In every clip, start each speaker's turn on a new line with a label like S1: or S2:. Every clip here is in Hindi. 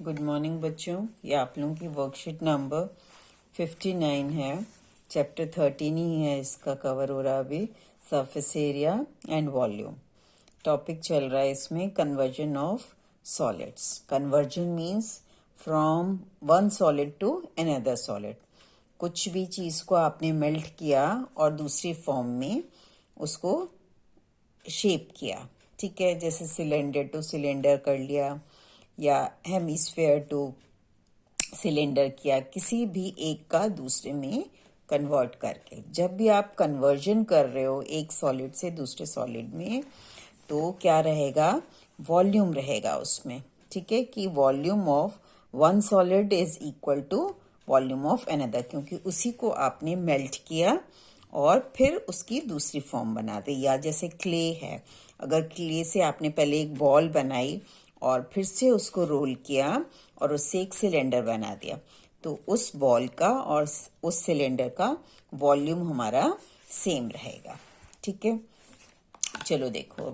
S1: गुड मॉर्निंग बच्चों, ये आप लोगों की वर्कशीट नंबर 59 है। चैप्टर 13 ही है, इसका कवर हो रहा अभी। Surface area and volume topic चल रहा है इसमें। Conversion of solids. Conversion means from one solid to another solid. कुछ भी चीज़ को आपने मेल्ट किया और दूसरी फॉर्म में उसको शेप किया, ठीक है। जैसे सिलेंडर टू सिलेंडर कर लिया या हेमिस्फेयर टू सिलेंडर किया, किसी भी एक का दूसरे में कन्वर्ट करके। जब भी आप कन्वर्जन कर रहे हो एक सॉलिड से दूसरे सॉलिड में, तो क्या रहेगा, वॉल्यूम रहेगा उसमें, ठीक है। कि volume of one solid is equal to volume of another, क्योंकि उसी को आपने मेल्ट किया और फिर उसकी दूसरी फॉर्म बना दी। या जैसे क्ले है, अगर क्ले से आपने पहले एक बॉल बनाई और फिर से उसको रोल किया और उससे एक सिलेंडर बना दिया, तो उस बॉल का और उस सिलेंडर का वॉल्यूम हमारा सेम रहेगा, ठीक है। चलो देखो,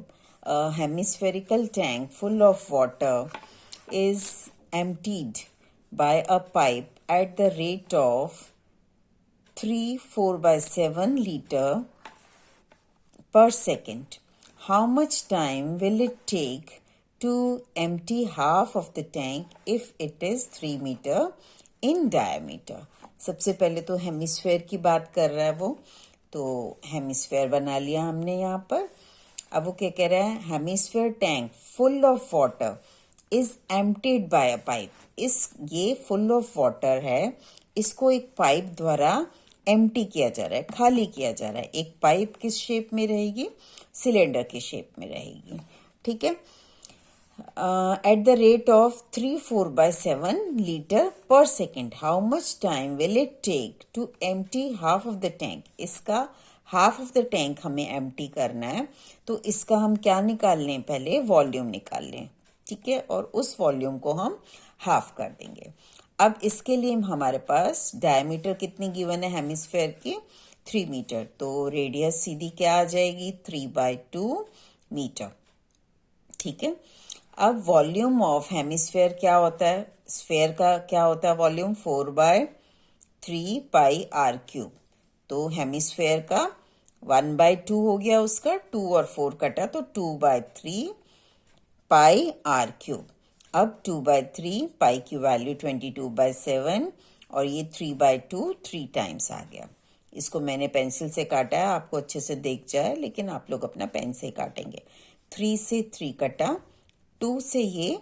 S1: hemispherical tank full of water is emptied bye a pipe eight the rate of 3/4/7 liter per second. How much time will it take to empty half of the tank if it is 3 meter in diameter? सबसे पहले तो हेमिस्फेयर की बात कर रहा है वो, तो हेमिस्फेयर बना लिया हमने यहाँ पर। अब वो क्या कह रहा है, hemisphere tank full of water is emptied bye a pipe. ये फुल ऑफ वाटर है, इसको एक पाइप द्वारा एम्प्टी किया जा रहा है, खाली किया जा रहा है। एक पाइप किस शेप में रहेगी, सिलेंडर की शेप में रहेगी, ठीक है। At the rate of 3/4/7 liter per second, how much time will it take to empty half of the tank. इसका हाफ ऑफ द टैंक हमें एम्प्टी करना है, तो इसका हम क्या निकाल लें, पहले वॉल्यूम निकाल लें, ठीक है। और उस वॉल्यूम को हम हाफ कर देंगे। अब इसके लिए हमारे पास डायमीटर कितनी गिवन है हेमिस्फेयर की, 3 मीटर, तो रेडियस सीधी क्या आ जाएगी, 3/2 मीटर, ठीक है। अब वॉल्यूम ऑफ हेमिस्फेयर क्या होता है, स्फेयर का क्या होता है वॉल्यूम, 4/3 पाई आर क्यूब। तो हेमिस्फेयर का 1/2 हो गया, उसका 2 और 4 कटा तो 2/3 पाई आर क्यूब। अब 2/3 पाई की वैल्यू 22/7 और ये 3/2 3 टाइम्स आ गया। इसको मैंने पेंसिल से काटा है, आपको अच्छे से देख जाए, लेकिन आप लोग अपना पेन से काटेंगे। 3 से 3 कटा, 2 से ये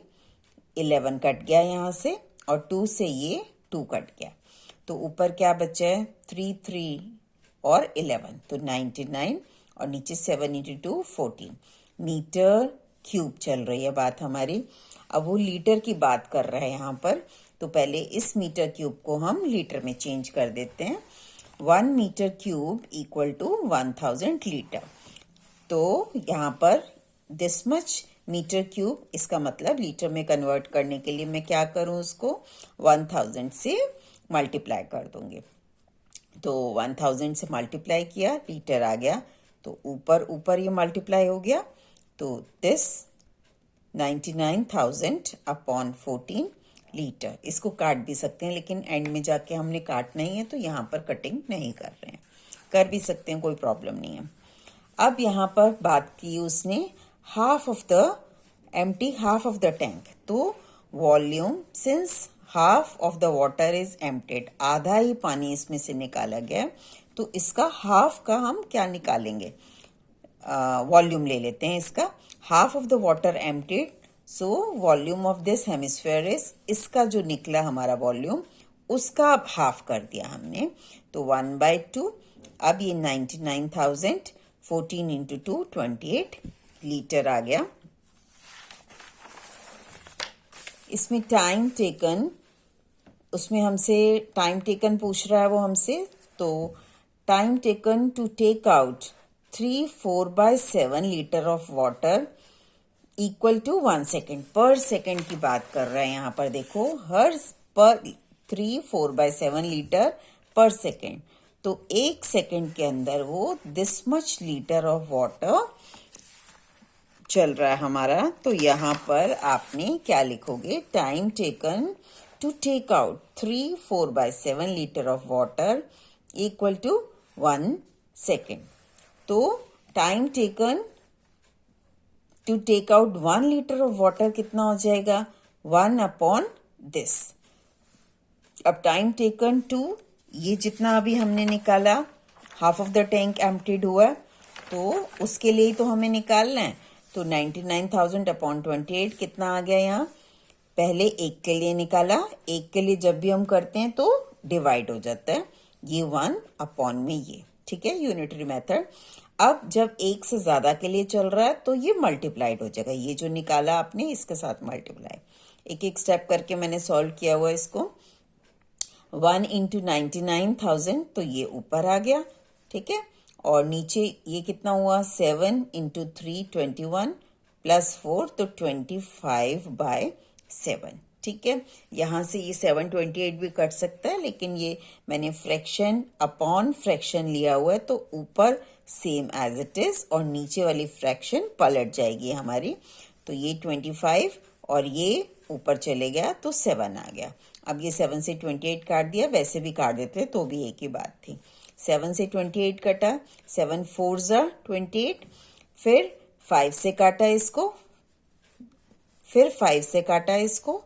S1: 11 कट गया यहाँ से, और 2 से ये 2 कट गया, तो ऊपर क्या बचा है, 3 3 और 11, तो 99, और नीचे 7 × 2 14 मीटर क्यूब चल रही है बात हमारी। अब वो लीटर की बात कर रहा है यहाँ पर, तो पहले इस मीटर क्यूब को हम लीटर में चेंज कर देते हैं। 1 metre cube equal to 1000 litre. तो यहाँ पर दिस मच मीटर क्यूब, इसका मतलब लीटर में कन्वर्ट करने के लिए मैं क्या करूँ, उसको 1000 से मल्टीप्लाई कर दूंगी। तो 1000 से मल्टीप्लाई किया, लीटर आ गया, तो ऊपर ऊपर ये मल्टीप्लाई हो गया, तो दिस 99,000 अपॉन 14 लीटर। इसको काट भी सकते हैं, लेकिन एंड में जाके हमने काटना ही है, तो यहाँ पर कटिंग नहीं कर रहे हैं, कर भी सकते हैं, कोई प्रॉब्लम नहीं है। अब यहाँ पर बात की उसने half of the empty half of the tank, तो volume since half of the water is emptied, आधा ही पानी इसमें से निकाला गया, तो इसका हाफ का हम क्या निकालेंगे, वॉल्यूम ले लेते हैं इसका। Half of the water emptied, so volume of this hemisphere is, इसका जो निकला हमारा वॉल्यूम, उसका अब हाफ कर दिया हमने, तो 1/2। अब ये 99,000, 14 × 2 28 लीटर आ गया। इसमें टाइम टेकन, उसमें हमसे टाइम टेकन पूछ रहा है वो हमसे, तो time taken to take out 3/4/7 litre of water equal to 1 second. पर सेकेंड की बात कर रहा है यहाँ पर, देखो हर पर 3/4/7 लीटर पर सेकेंड, तो 1 सेकेंड के अंदर वो this much litre of water चल रहा है हमारा, तो यहाँ पर आपने क्या लिखोगे, time taken to take out 3/4 litre of water equal to 1 second. तो time taken to take out 1 litre of water कितना हो जाएगा, 1/this। अब टाइम टेकन टू, ये जितना अभी हमने निकाला, half of the tank emptied हुआ, तो उसके लिए तो हमें निकालना है। तो 99,000/28 कितना आ गया यहाँ, पहले एक के लिए निकाला, एक के लिए जब भी हम करते हैं तो डिवाइड हो जाता है, ये 1 में ये, ठीक है, यूनिटरी मेथड। अब जब एक से ज्यादा के लिए चल रहा है तो ये मल्टीप्लाइड हो जाएगा, ये जो निकाला आपने इसके साथ मल्टीप्लाई। एक एक स्टेप करके मैंने सॉल्व किया हुआ इसको। 1 × 99,000 तो ये ऊपर आ गया, ठीक है, और नीचे ये कितना हुआ, 7 × 3 21 + 4 तो 25/7, ठीक है। यहाँ से ये 728 भी कट सकता है, लेकिन ये मैंने फ्रैक्शन अपॉन फ्रैक्शन लिया हुआ है, तो ऊपर सेम एज इट इज और नीचे वाली फ्रैक्शन पलट जाएगी हमारी। तो ये 25 और ये ऊपर चले गया तो 7 आ गया। अब ये 7 से 28 काट दिया, वैसे भी काट देते तो भी एक ही बात थी। 7 से 28 कटा, 7 4 28, फिर 5 से काटा इसको, फिर 5 से काटा इसको,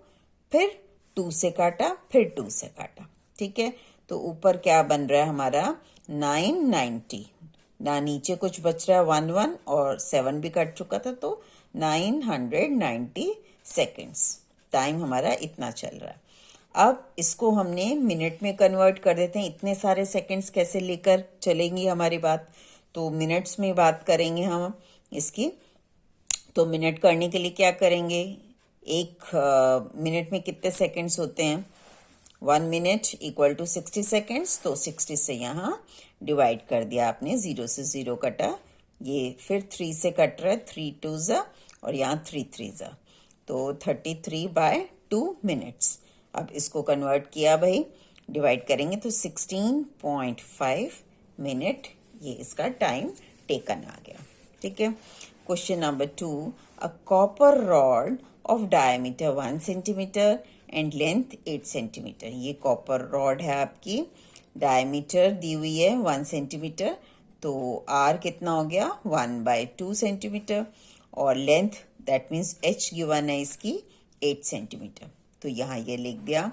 S1: फिर 2 से काटा, फिर 2 से काटा, ठीक है। तो ऊपर क्या बन रहा है हमारा, 990, ना नीचे कुछ बच रहा है 11 और 7 भी कट चुका था, तो 990 सेकेंड्स टाइम हमारा इतना चल रहा है। अब इसको हमने मिनट में कन्वर्ट कर देते हैं, इतने सारे सेकंड्स कैसे लेकर चलेंगी हमारी बात, तो मिनट्स में बात करेंगे हम इसकी। तो मिनट करने के लिए क्या करेंगे, एक मिनट में कितने सेकंड्स होते हैं, 1 मिनट इक्वल टू 60 सेकंड्स, तो 60 से यहाँ डिवाइड कर दिया आपने, 0 से 0 कटा, ये फिर 3 से कट रहा है, 3 2 और यहाँ 3 3 तो 33/2 मिनट्स। अब इसको कन्वर्ट किया भाई, डिवाइड करेंगे तो 16.5 मिनट, ये इसका टाइम टेकन आ गया, ठीक है। Question number 2, a copper rod of diameter 1 centimetre and length 8 centimetre. ये कॉपर रॉड है आपकी, डायमीटर दी हुई है 1 सेंटीमीटर, तो आर कितना हो गया, 1/2 सेंटीमीटर, और length that means H given है इसकी 8 सेंटीमीटर। तो यहाँ ये लिख दिया,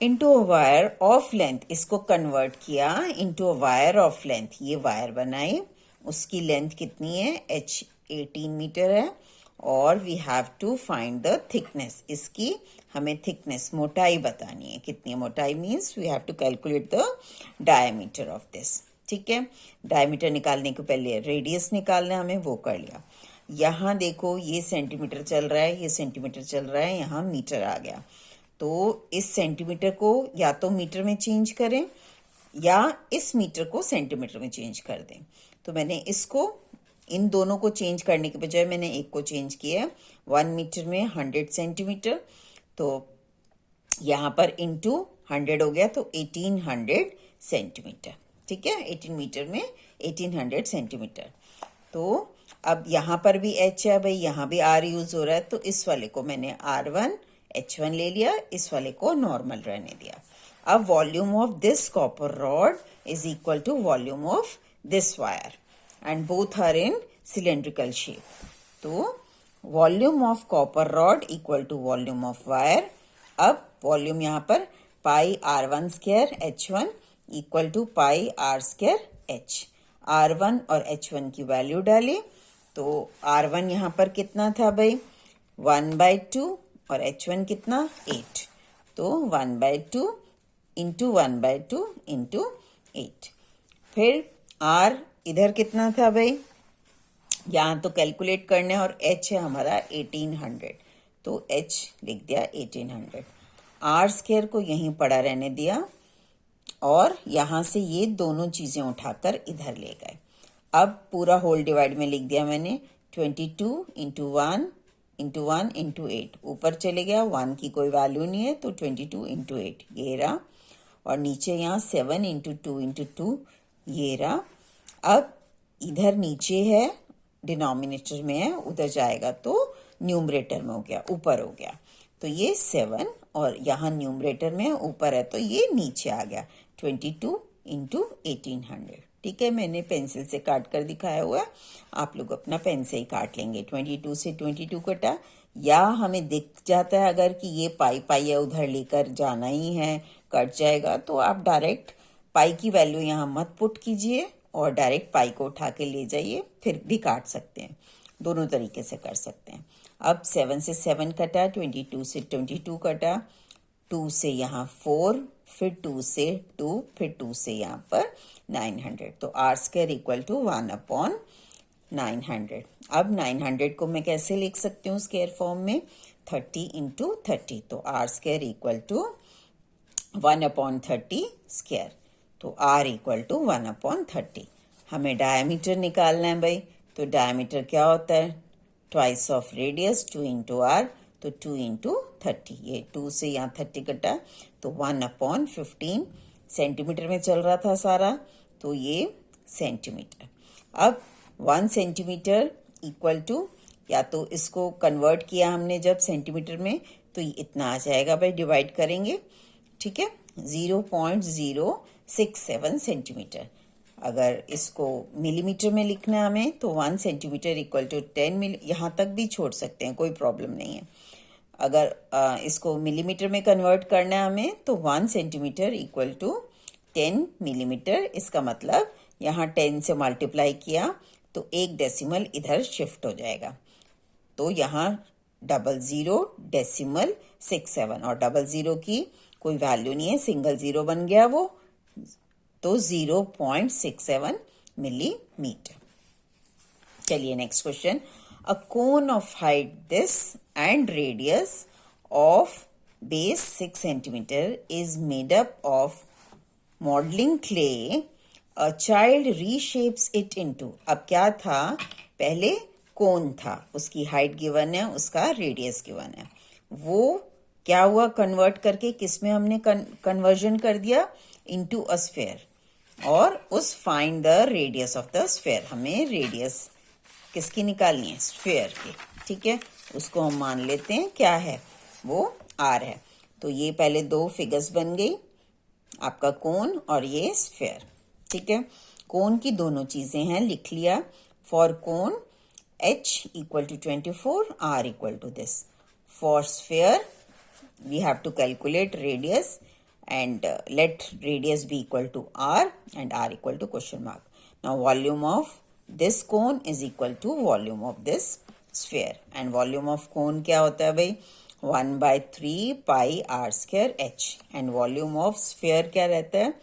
S1: into a wire of length, इसको कन्वर्ट किया into a wire of length, ये वायर बनाई, उसकी लेंथ कितनी है, h 18 मीटर है, और we have to find the thickness, इसकी हमें थिकनेस मोटाई बतानी है, कितनी मोटाई means we have to calculate the diameter of this, ठीक है। डायमीटर निकालने के पहले रेडियस निकालना हमें, वो कर लिया। यहाँ देखो ये सेंटीमीटर चल रहा है, ये सेंटीमीटर चल रहा है, यहाँ मीटर आ गया, तो इस सेंटीमीटर को या तो मीटर में चेंज करें या इस मीटर को सेंटीमीटर में चेंज कर दें। तो मैंने इसको, इन दोनों को चेंज करने के बजाय मैंने एक को चेंज किया, 1 मीटर में 100 सेंटीमीटर, तो यहाँ पर इंटू 100 हो गया, तो 1800 सेंटीमीटर, ठीक है, 18 मीटर में 1800 सेंटीमीटर। तो अब यहाँ पर भी h है भाई, यहाँ भी r यूज हो रहा है, तो इस वाले को मैंने r1 h1 ले लिया, इस वाले को नॉर्मल रहने दिया। अब volume of this copper rod is equal to volume of this wire and both are in cylindrical shape, तो volume of copper rod equal to volume of wire. अब वॉल्यूम यहाँ पर πr1² h1 equal to πr² h, r1 और h1 की वैल्यू डाली, तो r1 यहाँ पर कितना था भाई, 1/2 और h1 कितना, 8, तो 1/2 इंटू 1/2 इंटू 8। फिर r इधर कितना था भाई, यहाँ तो कैलकुलेट करने, और h है हमारा 1800, तो h लिख दिया 1800, r² को यहीं पड़ा रहने दिया, और यहाँ से ये दोनों चीजें उठाकर इधर ले गए। अब पूरा होल डिवाइड में लिख दिया मैंने, 22 इंटू 1 इंटू 1 इंटू 8, ऊपर चले गया, 1 की कोई वैल्यू नहीं है, तो 22 इंटू 8 ये रहा, और नीचे यहाँ 7 इंटू 2 इंटू 2 ये रहा। अब इधर नीचे है डिनोमिनेटर में है उधर जाएगा तो न्यूमरेटर में हो गया, ऊपर हो गया। तो ये 7 और यहाँ न्यूमरेटर में ऊपर है तो ये नीचे आ गया 22 इंटू 1800। ठीक है, मैंने पेंसिल से काट कर दिखाया हुआ है, आप लोग अपना पेन से ही काट लेंगे। 22 से 22 कटा, या हमें दिख जाता है अगर कि ये पाई पाई है उधर लेकर जाना ही है, कट जाएगा, तो आप डायरेक्ट पाई की वैल्यू यहाँ मत पुट कीजिए और डायरेक्ट पाई को उठा के ले जाइए, फिर भी काट सकते हैं, दोनों तरीके से कर सकते हैं। अब 7 से 7 कटा, 22 से 22 कटा, 2 से यहाँ 4, फिर 2 से 2, फिर 2 से यहाँ पर 900। तो आर स्क्वायर इक्वल टू 1/900। अब 900 को मैं कैसे लिख सकती हूँ स्क्वायर फॉर्म में? 30 इंटू 30। तो r square equal to 1/30 square. तो आर इक्वल टू 1/30। हमें डायमीटर निकालना है भाई, तो डायमीटर क्या होता है? Twice of radius, 2 into r, तो 2 इंटू 30। ये 2 से यहाँ 30 कटा, तो 1/15 सेंटीमीटर में चल रहा था सारा, तो ये सेंटीमीटर। अब 1 सेंटीमीटर इक्वल टू, या तो इसको कन्वर्ट किया हमने जब सेंटीमीटर में, तो ये इतना आ जाएगा भाई, डिवाइड करेंगे, ठीक है, 0.067 सेंटीमीटर। अगर इसको मिलीमीटर में लिखना है हमें, तो 1 सेंटीमीटर इक्वल टू 10 मिली, यहाँ तक भी छोड़ सकते हैं, कोई प्रॉब्लम नहीं है। अगर इसको मिलीमीटर में कन्वर्ट करना है हमें, तो 1 सेंटीमीटर इक्वल टू 10 मिलीमीटर। इसका मतलब यहाँ 10 से मल्टीप्लाई किया तो 1 डेसिमल इधर शिफ्ट हो जाएगा, तो यहाँ 00.67, और 00 की कोई वैल्यू नहीं है, सिंगल जीरो बन गया वो, तो 0.67 मिलीमीटर। चलिए next question. A cone of height this and radius of base 6 centimetre is made up of modelling clay, a child reshapes it into. अब क्या था? पहले कोन था, उसकी हाइट गिवन है, उसका रेडियस गिवन है, वो क्या हुआ कन्वर्ट करके, किसमें हमने कन्वर्जन कर दिया? Into a sphere. और उस find the radius of the sphere, हमें रेडियस किसकी निकालनी है? स्फीयर की, ठीक है, उसको हम मान लेते हैं क्या है, वो आर है। तो ये पहले दो फिगर्स बन गई, आपका कोन और ये स्फीयर, ठीक है। कोन की दोनों चीजें हैं, लिख लिया। For cone h equal to 24, r equal to this. For sphere we have to calculate radius and let radius be equal to r and r equal to question mark. Now volume of this cone is equal to volume of this sphere, and volume of cone क्या होता है भाई? 1/3 pi r square h, and volume of sphere क्या रहता है?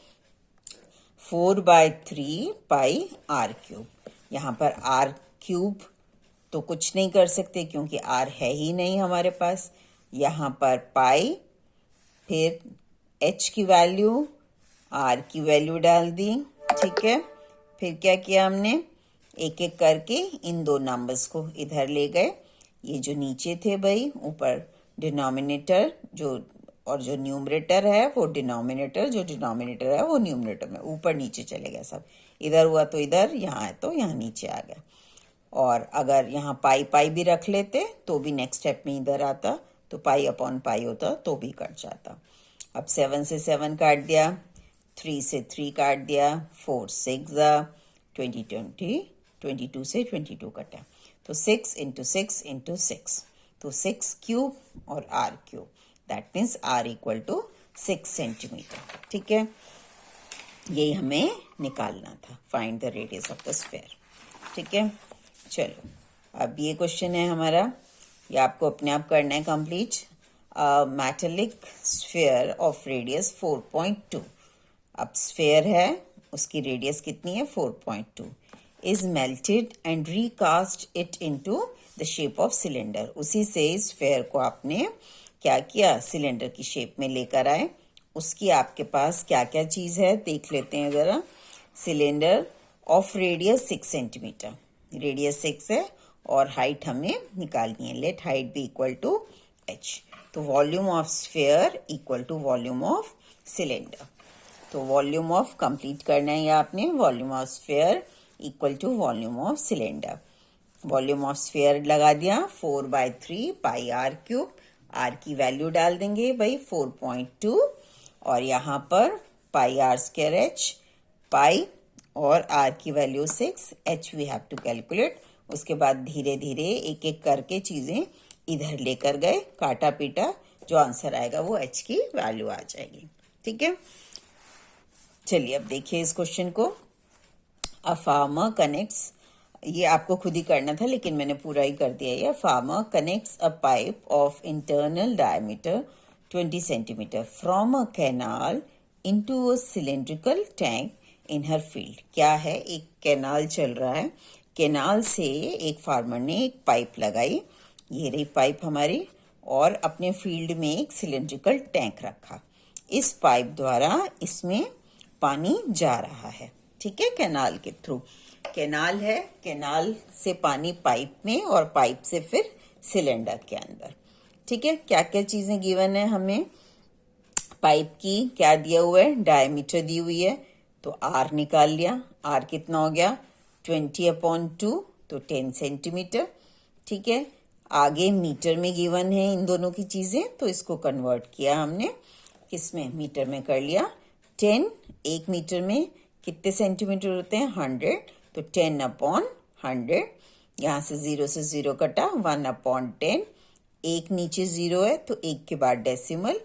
S1: 4/3 pi r cube। यहाँ पर r cube तो कुछ नहीं कर सकते क्योंकि r है ही नहीं हमारे पास। यहाँ पर पाई, फिर h की वैल्यू, r की वैल्यू डाल दी, ठीक है। फिर क्या किया हमने? एक एक करके इन दो नंबर्स को इधर ले गए। ये जो नीचे थे भाई, ऊपर डिनोमिनेटर जो, और जो न्यूमरेटर है वो डिनोमिनेटर, जो डिनोमिनेटर है वो न्यूमरेटर में, ऊपर नीचे चले गए सब। इधर हुआ तो इधर, यहाँ है तो यहाँ नीचे आ गया। और अगर यहाँ पाई पाई भी रख लेते तो भी नेक्स्ट स्टेप में इधर आता, तो पाई अपॉन पाई होता तो भी कट जाता। अब 7 से 7 काट दिया, 3 से 3 काट दिया, 4 6 20 22 से 22 कटा, तो 6 इंटू 6 इंटू 6, तो 6 क्यूब और r cube, that means r equal to 6 centimetre, ठीक है। यही हमें निकालना था, find the radius of the sphere, ठीक है। चलो अब ये क्वेश्चन है हमारा, ये आपको अपने आप करना है complete. Metallic sphere of radius 4.2। अब स्फीयर है, उसकी रेडियस कितनी है? 4.2। Is melted and recast it into the shape of cylinder. उसी से स्फीयर को आपने क्या किया? सिलेंडर की शेप में लेकर आए। उसकी आपके पास क्या क्या चीज है देख लेते हैं जरा। Cylinder of radius 6 centimetre, radius 6 है और हाइट हमें निकालनी है। Let height be equal to h। तो volume of sphere equal to volume of cylinder. तो वॉल्यूम ऑफ कंप्लीट करना है आपने, volume of sphere equal to volume of cylinder. Volume of sphere लगा दिया 4/3 पाई आर क्यूब, आर की वैल्यू डाल देंगे भाई 4.2, और यहाँ पर पाई आर स्क्वायर एच, पाई और आर की value 6, h we have to calculate. उसके बाद धीरे धीरे एक एक करके चीजें इधर लेकर गए, काटा पीटा, जो आंसर आएगा वो एच की वैल्यू आ जाएगी। ठीक है, चलिए अब देखिए इस क्वेश्चन को। अ फार्मर कनेक्ट्स, ये आपको खुद ही करना था लेकिन मैंने पूरा ही कर दिया। ये farmer connects a pipe of internal diameter 20 centimetre from a canal into a cylindrical tank in her field. क्या है, एक कैनाल चल रहा है, कैनाल से एक फार्मर ने एक पाइप लगाई, ये रही पाइप हमारी, और अपने फील्ड में एक सिलेंड्रिकल टैंक रखा। इस पाइप द्वारा इसमें पानी जा रहा है, ठीक है, कैनाल के थ्रू। कैनाल है, कैनाल से पानी पाइप में और पाइप से फिर सिलेंडर के अंदर। ठीक है, क्या क्या चीजें गिवन है हमें। पाइप की क्या दिया हुआ है, डायमीटर दी हुई है, तो आर निकाल लिया। आर कितना हो गया 20/2, तो 10 सेंटीमीटर। ठीक है, आगे मीटर में गिवन है इन दोनों की चीजें, तो इसको कन्वर्ट किया हमने किसमें, मीटर में कर लिया। 10, एक मीटर में कितने सेंटीमीटर होते हैं 100, तो 10/100। यहाँ से 0 से 0 कटा, 1/10। एक नीचे 0 है तो एक के बाद डेसिमल,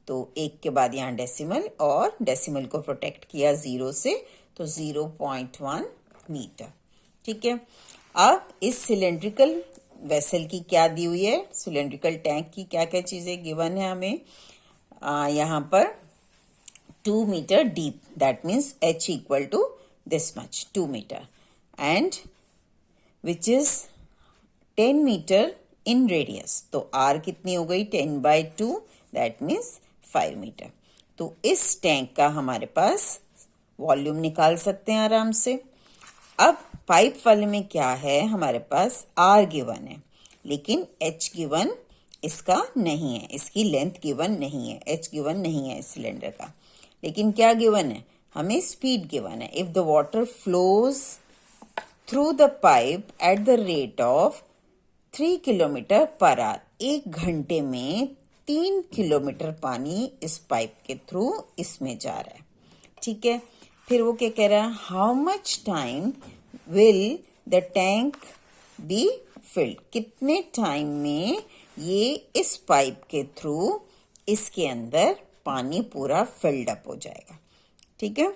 S1: तो एक के बाद यहाँ डेसिमल, और डेसिमल को प्रोटेक्ट किया 0 से, तो 0.1 मीटर। ठीक है, अब इस सिलेंड्रिकल वेसल की क्या दी हुई है, सिलेंड्रिकल टैंक की क्या क्या चीजें गिवन है हमें। यहाँ पर 2 metre deep, that means h equal to this much, 2 metre, and which is 10 metre in radius, तो r कितनी हो गई 10/2, दैट मीन्स 5 मीटर। तो इस टैंक का हमारे पास वॉल्यूम निकाल सकते हैं आराम से। अब पाइप वाले में क्या है, हमारे पास R गिवन है लेकिन H गिवन इसका नहीं है, इसकी लेंथ गिवन नहीं है, H गिवन नहीं है इस सिलेंडर का। लेकिन क्या गिवन है, हमें स्पीड गिवन है। If the water flows through the pipe eight the rate of 3 kilometre per hour, एक घंटे में 3 किलोमीटर पानी इस पाइप के थ्रू इसमें जा रहा है। ठीक है, फिर वो क्या कह रहा है, how much time will the tank be filled, कितने टाइम में ये इस पाइप के थ्रू इसके अंदर पानी पूरा फिल्ड अप हो जाएगा। ठीक है,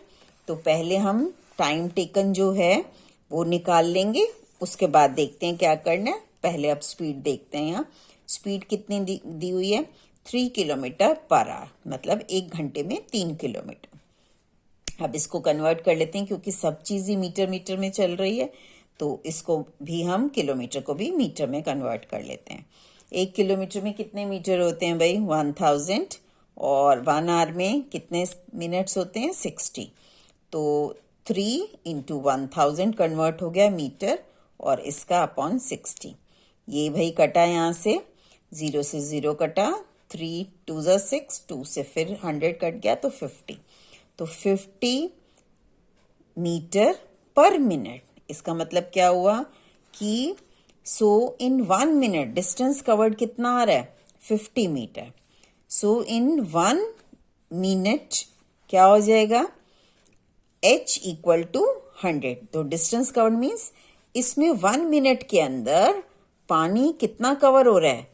S1: तो पहले हम टाइम टेकन जो है वो निकाल लेंगे, उसके बाद देखते हैं क्या करना है। पहले अब स्पीड देखते हैं। यहाँ स्पीड कितनी दी हुई है 3 किलोमीटर पर आवर, मतलब एक घंटे में 3 किलोमीटर। अब इसको कन्वर्ट कर लेते हैं, क्योंकि सब चीज ही मीटर मीटर में चल रही है, तो इसको भी हम किलोमीटर को भी मीटर में कन्वर्ट कर लेते हैं। 1 किलोमीटर में कितने मीटर होते हैं भाई 1000, और 1 आवर में कितने मिनट्स होते हैं 60, तो 3 × 1000 कन्वर्ट हो गया मीटर, और इसका अपॉन 60। ये भाई कटा यहाँ से 0 से 0 कटा, 3 2 ज़ा 6, 2 से फिर 100 कट गया, तो 50, तो 50 मीटर पर मिनट। इसका मतलब क्या हुआ कि सो इन 1 मिनट डिस्टेंस कवर्ड कितना आ रहा है 50 मीटर। सो इन 1 मिनट क्या हो जाएगा h इक्वल टू 100, तो डिस्टेंस कवर्ड मीन्स इसमें 1 मिनट के अंदर पानी कितना कवर हो रहा है,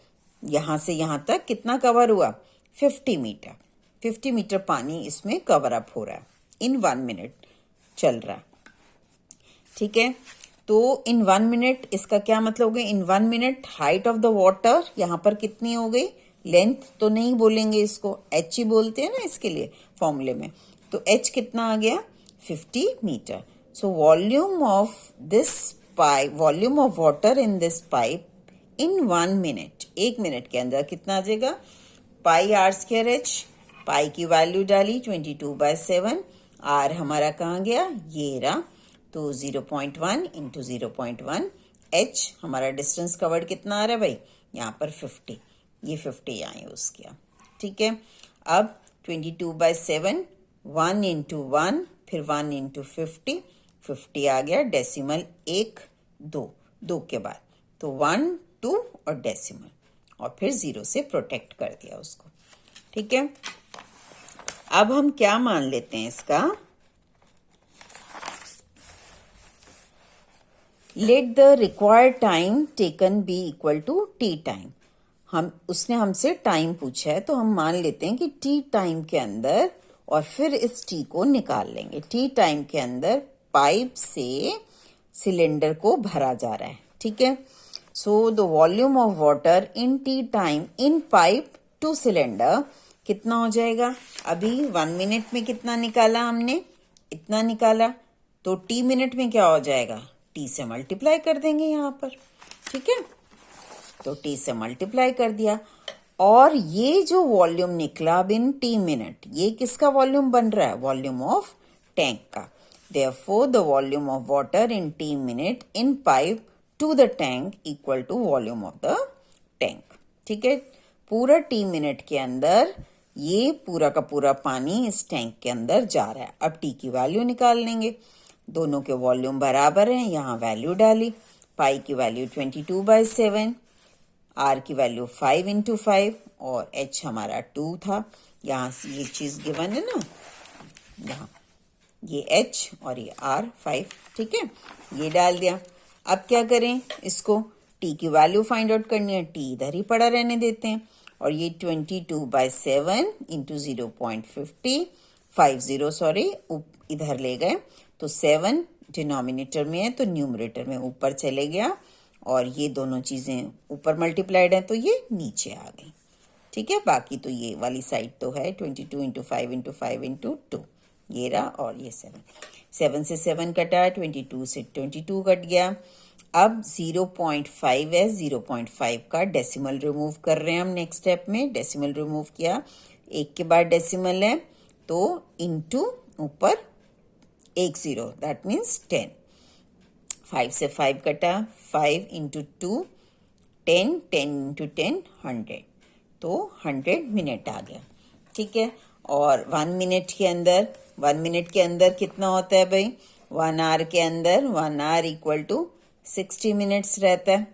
S1: यहां से यहां तक कितना कवर हुआ 50 मीटर। 50 मीटर पानी इसमें कवर अप हो रहा है, इन 1 मिनट चल रहा है। ठीक है, तो इन 1 मिनट इसका क्या मतलब हो गया, इन 1 minute height of the water यहां पर कितनी हो गई, लेंथ तो नहीं बोलेंगे इसको, h ही बोलते हैं ना इसके लिए फॉर्मूले में, तो h कितना आ गया 50 metre. So volume of this pipe, volume of water in this pipe in 1 minute, एक मिनट के अंदर कितना आ जाएगा, pi r square h, pi की वैल्यू डाली 22/7, आर हमारा कहाँ गया, ये रहा, तो 0.1 × 0.1, एच हमारा डिस्टेंस कवर्ड कितना आ रहा है भाई, यहाँ पर 50, ये 50 यहाँ यूज किया। ठीक है, अब 22/7, 1 × 1, फिर 1 × 50, 50 आ गया, डेसिमल 1 2, 2 के बाद, तो 1, 2 और डेसिमल, और फिर 0 से प्रोटेक्ट कर दिया उसको। ठीक है, अब हम क्या मान लेते हैं इसका, let the required time taken be equal to t time. उसने हमसे टाइम पूछा है, तो हम मान लेते हैं कि टी टाइम के अंदर, और फिर इस टी को निकाल लेंगे। टी टाइम के अंदर पाइप से सिलेंडर को भरा जा रहा है। ठीक है, so the volume of water in T time in pipe two cylinder कितना हो जाएगा। अभी 1 मिनट में कितना निकाला हमने, इतना निकाला, तो टी मिनट में क्या हो जाएगा, टी से मल्टीप्लाई कर देंगे यहाँ पर। ठीक है, तो टी से मल्टीप्लाई कर दिया, और ये जो वॉल्यूम निकला अब इन टी मिनट, ये किसका वॉल्यूम बन रहा है, वॉल्यूम ऑफ टैंक का। Therefore, the volume of water in T minute in pipe to the tank equal to volume of the tank. ठीक है, पूरा T मिनट के अंदर ये पूरा का पूरा पानी इस टैंक के अंदर जा रहा है। अब T की वैल्यू निकाल लेंगे, दोनों के वॉल्यूम बराबर हैं, यहाँ वैल्यू डाली, पाई की वैल्यू 22/7, R की वैल्यू 5 × 5, और H हमारा 2 था। यहाँ से ये चीज गिवन है ना, यहाँ ये H और ये R 5। ठीक है, ये डाल दिया। अब क्या करें, इसको T की वैल्यू फाइंड आउट करनी है, T इधर ही पड़ा रहने देते हैं, और ये 22/7 × 0.50 सॉरी इधर ले गए, तो 7 डिनोमिनेटर में है तो न्यूमरेटर में ऊपर चले गया, और ये दोनों चीजें ऊपर मल्टीप्लाइड है तो ये नीचे आ गई। ठीक है, बाकी तो ये वाली साइड तो है 22 × 5 × 5 × 2, ये रहा, और ये 7 से 7 कटा, 22 से 22 कट गया। अब 0.5 है, 0.5 का डेसिमल रिमूव कर रहे हैं हम नेक्स्ट स्टेप में। डेसिमल रिमूव किया, एक के बाद डेसिमल है तो इनटू ऊपर एक 0, दैट मीन्स 10। 5 से 5 कटा, 5 × 2 10, 10 × 10 100, तो 100 मिनट आ गया। ठीक है, और 1 मिनट के अंदर, 1 मिनट के अंदर कितना होता है भाई, 1 आवर के अंदर 1 आवर इक्वल टू 60 मिनट्स रहता है।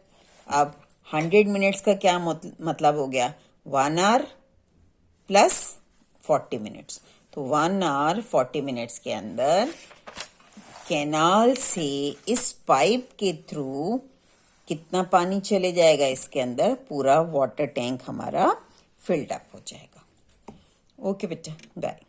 S1: अब 100 मिनट्स का क्या मतलब हो गया, 1 आवर प्लस 40 मिनट्स, तो 1 आवर 40 मिनट्स के अंदर कैनाल से इस पाइप के थ्रू कितना पानी चले जाएगा, इसके अंदर पूरा वाटर टैंक हमारा फिल्ड अप हो जाएगा। ओके बेटा, बाय।